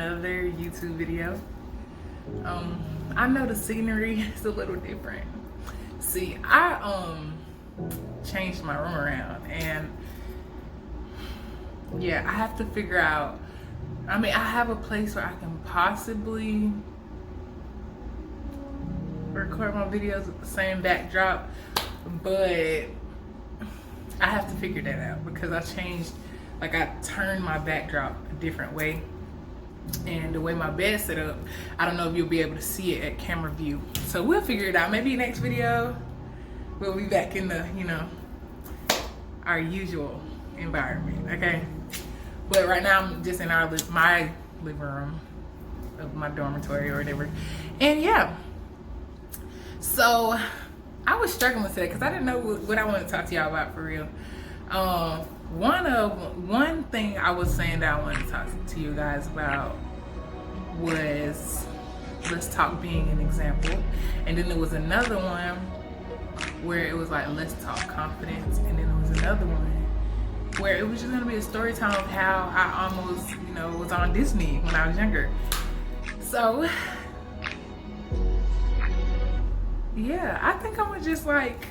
another YouTube video. I know the scenery is a little different. See, I changed my room around, and yeah, I have to figure out, I mean, I have a place where I can possibly record my videos with the same backdrop, but I have to figure that out because I changed, like I turned my backdrop a different way, and the way my bed's set up, I don't know if you'll be able to see it at camera view. So we'll figure it out. Maybe next video we'll be back in the, you know, our usual environment, okay? But right now I'm just in my living room of my dormitory or whatever. And yeah, so I was struggling today because I didn't know what I wanted to talk to y'all about for real. One thing I was saying that I wanted to talk to you guys about was let's talk being an example, and then there was another one where it was like let's talk confidence, and then there was another one where it was just gonna be a story time of how I almost, you know, was on Disney when I was younger. So yeah, I think I'm gonna just like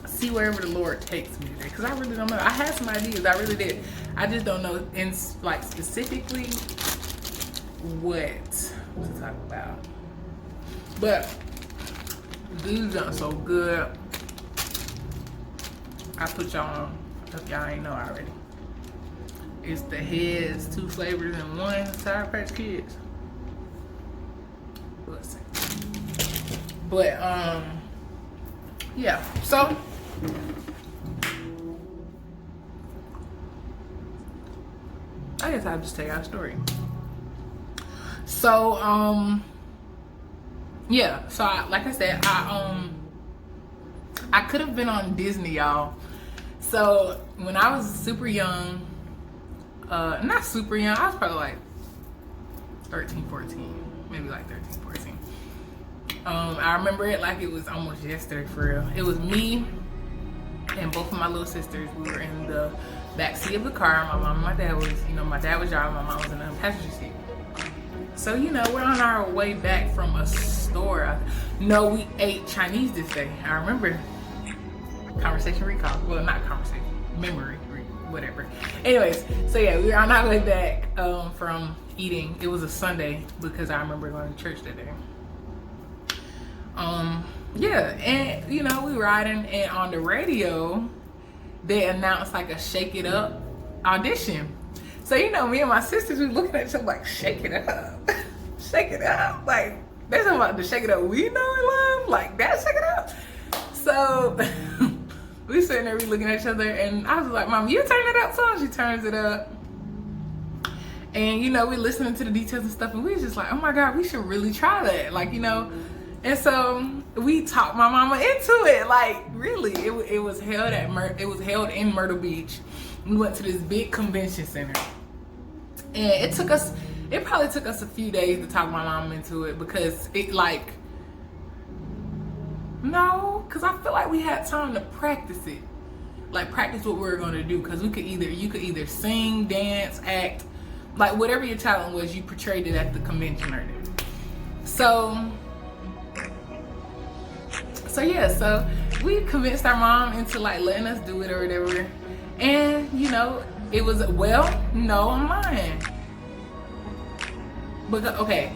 see wherever the Lord takes me today, because I really don't know. I had some ideas, I really did. I just don't know in like specifically what to talk about. But these done so good. I put y'all on if y'all ain't know already. It's the Heads, 2 flavors in one, Sour Patch Kids. Listen. But yeah, so I guess I'll just tell y'all a story. So yeah, so like I said, I could have been on Disney, y'all. So when I was super young, not super young, I was probably like 13, 14, maybe like 13, 14. I remember it like it was almost yesterday, for real. It was me and both of my little sisters. We were in the back seat of the car. My mom and my dad was, you know, my dad was driving, my mom was in the passenger seat. So, you know, we're on our way back from a store. No, we ate Chinese this day. I remember. Conversation recall. Well, not conversation. Memory, whatever. Anyways, so yeah, we were on our way back from eating. It was a Sunday because I remember going to church that day. Yeah, and you know, we riding, and on the radio they announced like a Shake It Up audition. So, you know, me and my sisters, we looking at each other like, shake it up. Shake it up. Like, they're talking about the Shake It Up we know and love. Like, that Shake It Up. So we sitting there, we looking at each other, and I was like, Mom, you turn it up song? She turns it up. And, you know, we listening to the details and stuff, and we was just like, oh my God, we should really try that. Like, you know, and so we talked my mama into it. Like, really, it was held in Myrtle Beach. We went to this big convention center, and it probably took us a few days to talk my mom into it, because because I feel like we had time to practice it, like practice what we were going to do, because you could either sing, dance, act, like whatever your talent was, you portrayed it at the convention or whatever. So yeah, so we convinced our mom into like letting us do it or whatever. And, you know, it was, well, no, I'm lying. Because, okay,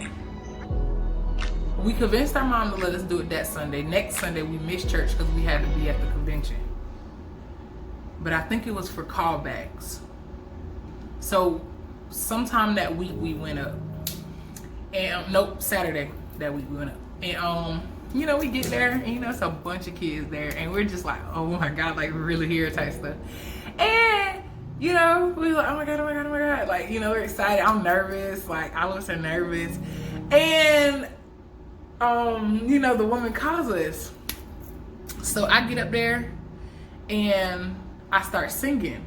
we convinced our mom to let us do it that Sunday. Next Sunday, we missed church because we had to be at the convention. But I think it was for callbacks. So, sometime that week, we went up. And, nope, Saturday that week, we went up. And, you know, we get there, and, you know, it's a bunch of kids there. And we're just like, oh, my God, like, really here type stuff. And, you know, we were like, oh my God, oh my God, oh my God. Like, you know, we're excited. I'm nervous. Like, I was so nervous. And, you know, the woman calls us. So I get up there and I start singing.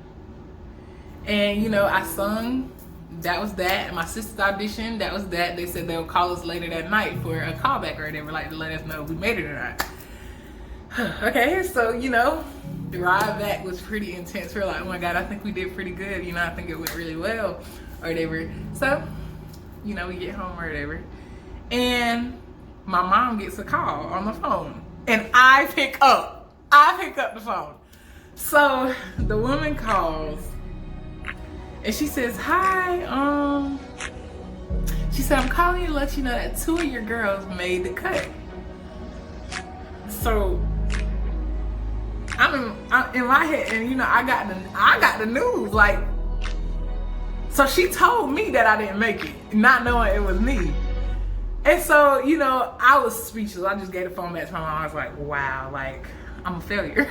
And, you know, I sung. That was that. And my sister's audition, that was that. They said they'll call us later that night for a callback or whatever, like to let us know if we made it or not. Okay, so, you know, the ride back was pretty intense. We're like, oh my God, I think we did pretty good. You know, I think it went really well or whatever. So you know, we get home or whatever. And my mom gets a call on the phone. And I pick up the phone. So the woman calls and she says, hi, she said, I'm calling you to let you know that 2 of your girls made the cut. So I'm in my head, and you know, I got the news, like, so she told me that I didn't make it, not knowing it was me. And so, you know, I was speechless. I just gave the phone back to my mom. I was like, wow, like, I'm a failure.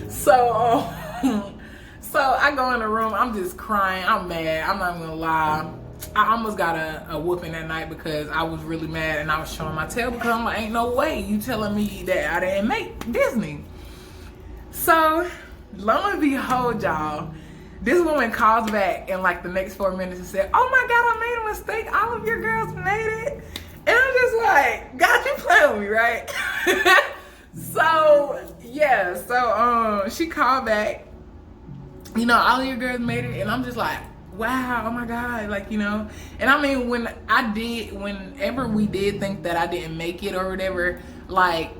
So I go in the room, I'm just crying, I'm mad, I'm not gonna lie. I almost got a whooping that night because I was really mad and I was showing my tail because I'm like, ain't no way you telling me that I didn't make Disney. So, lo and behold, y'all, this woman calls back in like the next 4 minutes and said, oh my God, I made a mistake. All of your girls made it. And I'm just like, God, you playing with me, right? So, yeah, so she called back, you know, all of your girls made it. And I'm just like, wow, oh my God, like, you know. And I mean, whenever we did think that I didn't make it or whatever, like,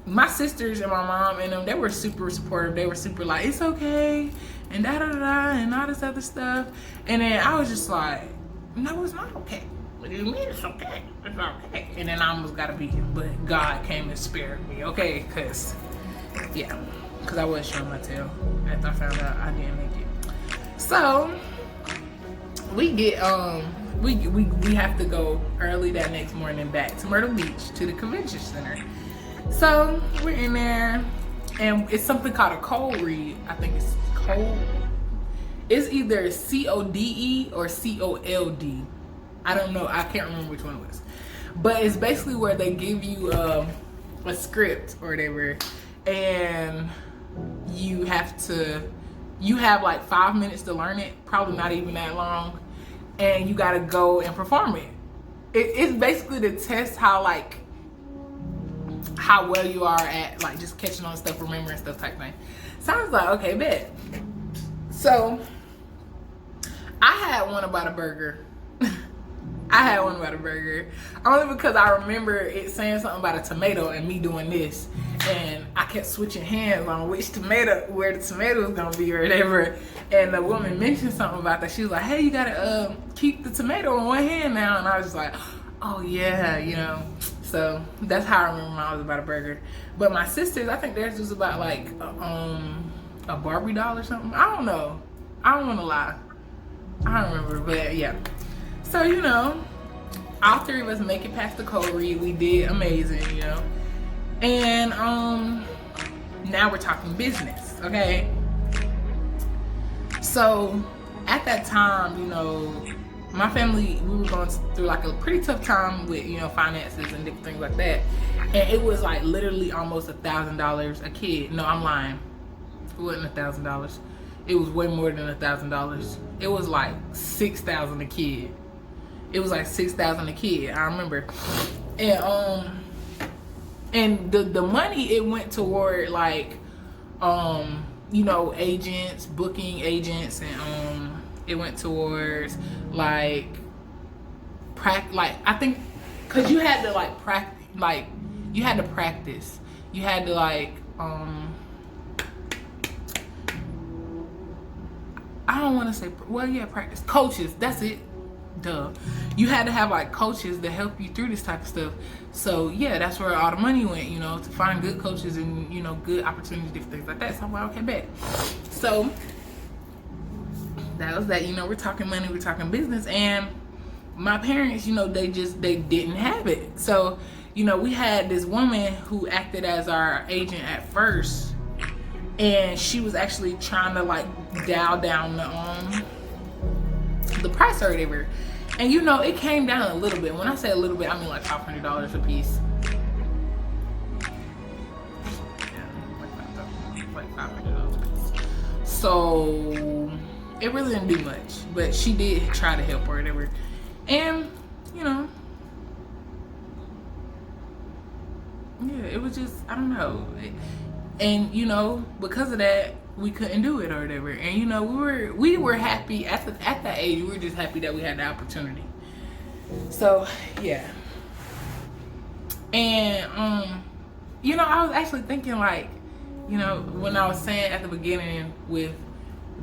my sisters and my mom and them, they were super supportive. They were super like, it's okay, and da-da-da-da, and all this other stuff. And then I was just like, no, it's not okay. What do you mean it's okay? It's not okay. And then I almost got a beating, but God came and spared me, okay? Because I was showing my tail after I found out I didn't make it. So we get we have to go early that next morning back to Myrtle Beach to the convention center. So we're in there, and it's something called a cold read. I think it's cold. It's either CODE or COLD. I don't know. I can't remember which one it was. But it's basically where they give you a script or whatever, and you have like 5 minutes to learn it. Probably not even that long. And you gotta go and perform it. It's basically to test how well you are at like just catching on stuff, remembering stuff type thing. So I was like, okay, bet. So I had one about a burger. Only because I remember it saying something about a tomato and me doing this, and I kept switching hands on where the tomato was gonna be or whatever. And the woman mentioned something about that. She was like, hey, you gotta keep the tomato in one hand now. And I was just like, oh yeah, you know. So that's how I remember when I was about a burger. But my sisters, I think theirs was about like a Barbie doll or something. I don't know. I don't want to lie. I don't remember, but yeah. So, you know, all three of us make it past the cold read. We did amazing, you know. And now we're talking business, okay? So at that time, you know, my family, we were going through like a pretty tough time with, you know, finances and different things like that. And it was like literally almost $1,000 a kid. No, I'm lying. It wasn't $1,000. It was way more than $1,000. It was like $6,000 a kid. It was like $6,000 a kid. I remember. And the money, it went toward like you know, agents, booking agents, and it went towards like I think, cause you had to like practice, like you had to practice, you had to like I don't want to say, well, yeah, practice. Coaches, that's it. Duh. You had to have like coaches to help you through this type of stuff. So yeah, that's where all the money went, you know, to find good coaches and, you know, good opportunities, different things like that. So I'm like, okay, bet. So that was that, you know, we're talking money, we're talking business. And my parents, you know, they didn't have it. So, you know, we had this woman who acted as our agent at first. And she was actually trying to like dial down the price or whatever. And you know, it came down a little bit. When I say a little bit, I mean like $500 a piece. Yeah, like $500 a piece. So it really didn't do much, but she did try to help or whatever. And you know, yeah, it was just, I don't know. And you know, because of that, we couldn't do it or whatever. And you know, we were happy at that age. We were just happy that we had the opportunity. So yeah. And you know, I was actually thinking, like, you know, when I was saying at the beginning with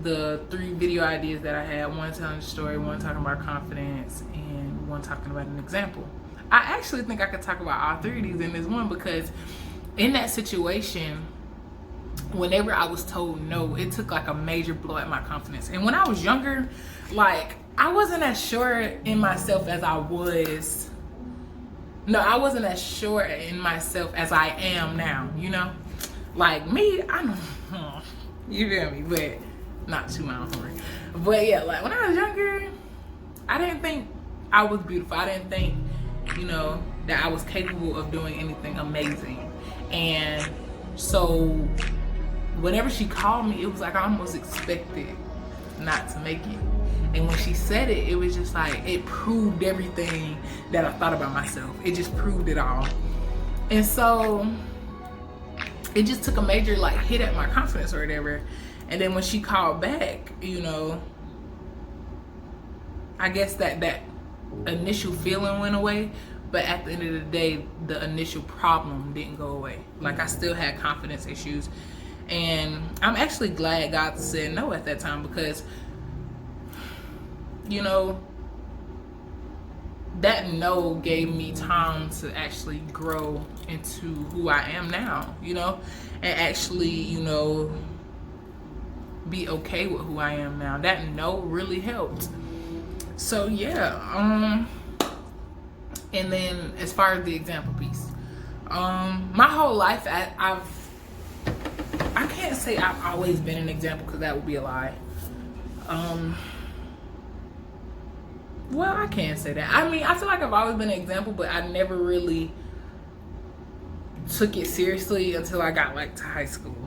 the 3 video ideas that I had, one telling a story, one talking about confidence, and one talking about an example. I actually think I could talk about all 3 of these in this one, because in that situation, whenever I was told no, it took like a major blow at my confidence. And when I was younger, like, I wasn't as sure in myself as I was. No, I wasn't as sure in myself as I am now, you know? Like me, I don't, you feel me? But not too my own horn. But yeah, like when I was younger, I didn't think I was beautiful. I didn't think, you know, that I was capable of doing anything amazing. And so whenever she called me, it was like I almost expected not to make it. And when she said it, it was just like, it proved everything that I thought about myself. It just proved it all. And so it just took a major like hit at my confidence or whatever. And then when she called back, you know, I guess that initial feeling went away. But at the end of the day, the initial problem didn't go away. Like, I still had confidence issues. And I'm actually glad God said no at that time, because, you know, that no gave me time to actually grow into who I am now, you know, and actually, you know, be okay with who I am now. That no really helped. So yeah, and then as far as the example piece, my whole life I can't say I've always been an example, because that would be a lie. Well, I can't say that. I mean, I feel like I've always been an example, but I never really took it seriously until I got like to high school.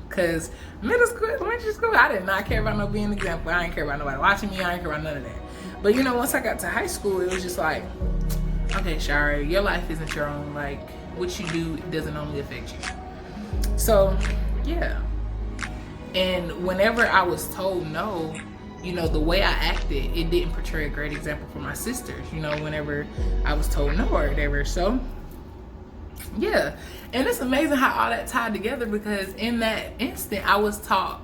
Cause middle school, elementary school, I did not care about no being an example. I didn't care about nobody watching me. I didn't care about none of that. But you know, once I got to high school, it was just like, okay, Shari, your life isn't your own. Like, what you do doesn't only affect you. So yeah. And whenever I was told no, you know, the way I acted, it didn't portray a great example for my sisters, you know, whenever I was told no or whatever. So yeah. And it's amazing how all that tied together, because in that instant I was taught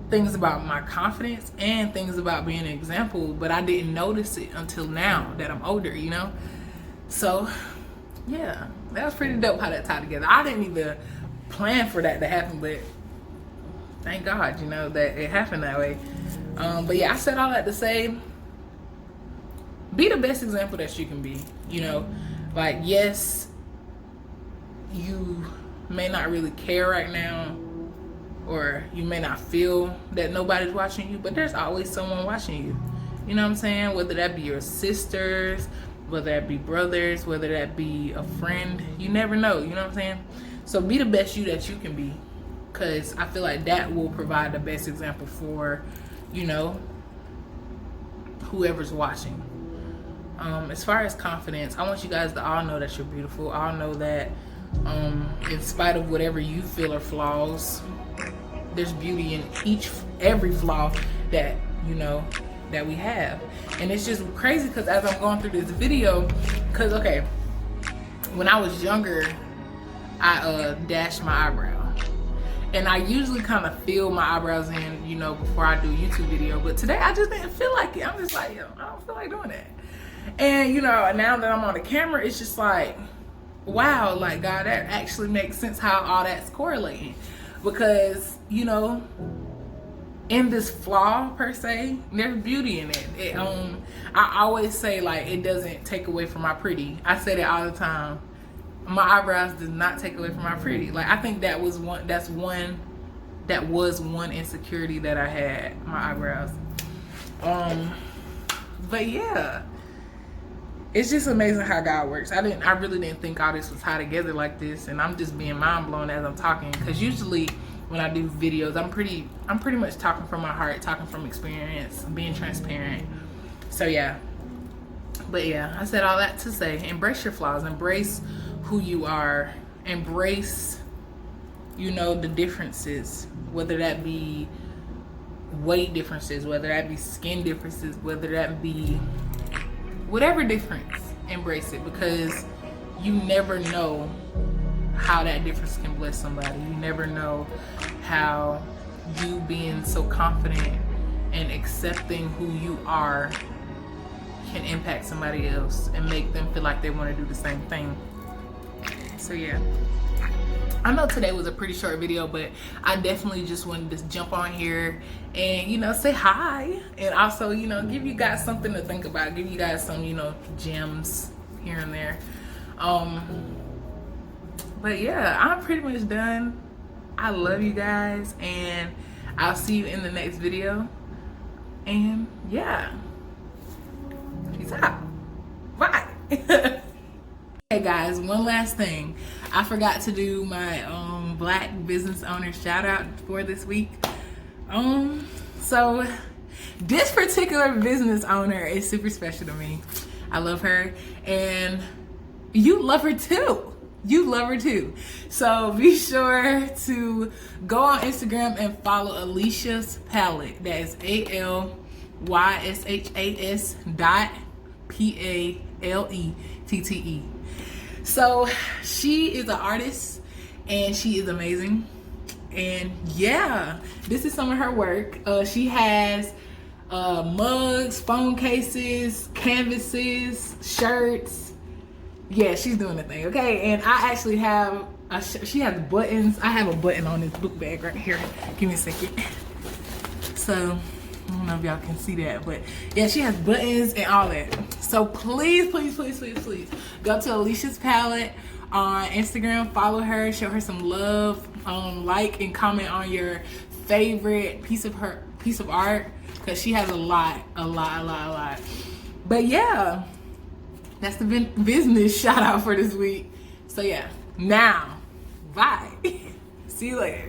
things about my confidence and things about being an example, but I didn't notice it until now that I'm older, you know. So yeah, that was pretty dope how that tied together. I didn't even plan for that to happen, but thank God, you know, that it happened that way. But yeah, I said all that to say, be the best example that you can be, you know. Like, yes, you may not really care right now, or you may not feel that nobody's watching you, but there's always someone watching you. You know what I'm saying? Whether that be your sisters, whether that be brothers, whether that be a friend, you never know, you know what I'm saying? So be the best you that you can be, because I feel like that will provide the best example for, you know, whoever's watching. As far as confidence, I want you guys to all know that you're beautiful. All know that in spite of whatever you feel are flaws, there's beauty in every flaw that, you know, that we have. And it's just crazy, because as I'm going through this video, because okay, when I was younger, I dashed my eyebrow. And I usually kind of fill my eyebrows in, you know, before I do a YouTube video. But today I just didn't feel like it. I'm just like, yo, I don't feel like doing that. And, you know, now that I'm on the camera, it's just like, wow, like, God, that actually makes sense how all that's correlating. Because, you know, in this flaw, per se, there's beauty in it. I always say, like, it doesn't take away from my pretty. I say that all the time. My eyebrows does not take away from my pretty. Like, I think that was one insecurity that I had, my eyebrows. But yeah, it's just amazing how God works. I really didn't think all this was tied together like this, and I'm just being mind blown as I'm talking, because usually when I do videos, I'm pretty much talking from my heart, talking from experience, being transparent. So yeah. But yeah, I said all that to say, embrace your flaws, embrace who you are, embrace, you know, the differences, whether that be weight differences, whether that be skin differences, whether that be whatever difference, embrace it, because you never know how that difference can bless somebody. You never know how you being so confident and accepting who you are can impact somebody else and make them feel like they want to do the same thing. So yeah, I know today was a pretty short video, but I definitely just wanted to jump on here and, you know, say hi, and also, you know, give you guys something to think about, give you guys some, you know, gems here and there. But yeah, I'm pretty much done. I love you guys, and I'll see you in the next video. And yeah, peace out. Bye. Hey guys, one last thing. I forgot to do my Black business owner shout out for this week. So this particular business owner is super special to me. I love her, and you love her too. You love her too. So be sure to go on Instagram and follow alyshas.palette. That is alyshas.palette. So she is an artist and she is amazing. And yeah, this is some of her work. She has mugs, phone cases, canvases, shirts. Yeah, she's doing the thing, okay? And I actually have, she has buttons. I have a button on this book bag right here. Give me a second. So, I don't know if y'all can see that, but yeah, she has buttons and all that. So please, please, please, please, please go to Alysha's Palette on Instagram. Follow her, show her some love. Like and comment on your favorite piece of art, because she has a lot. But yeah, that's the business shout out for this week. So yeah, now, bye. See you later.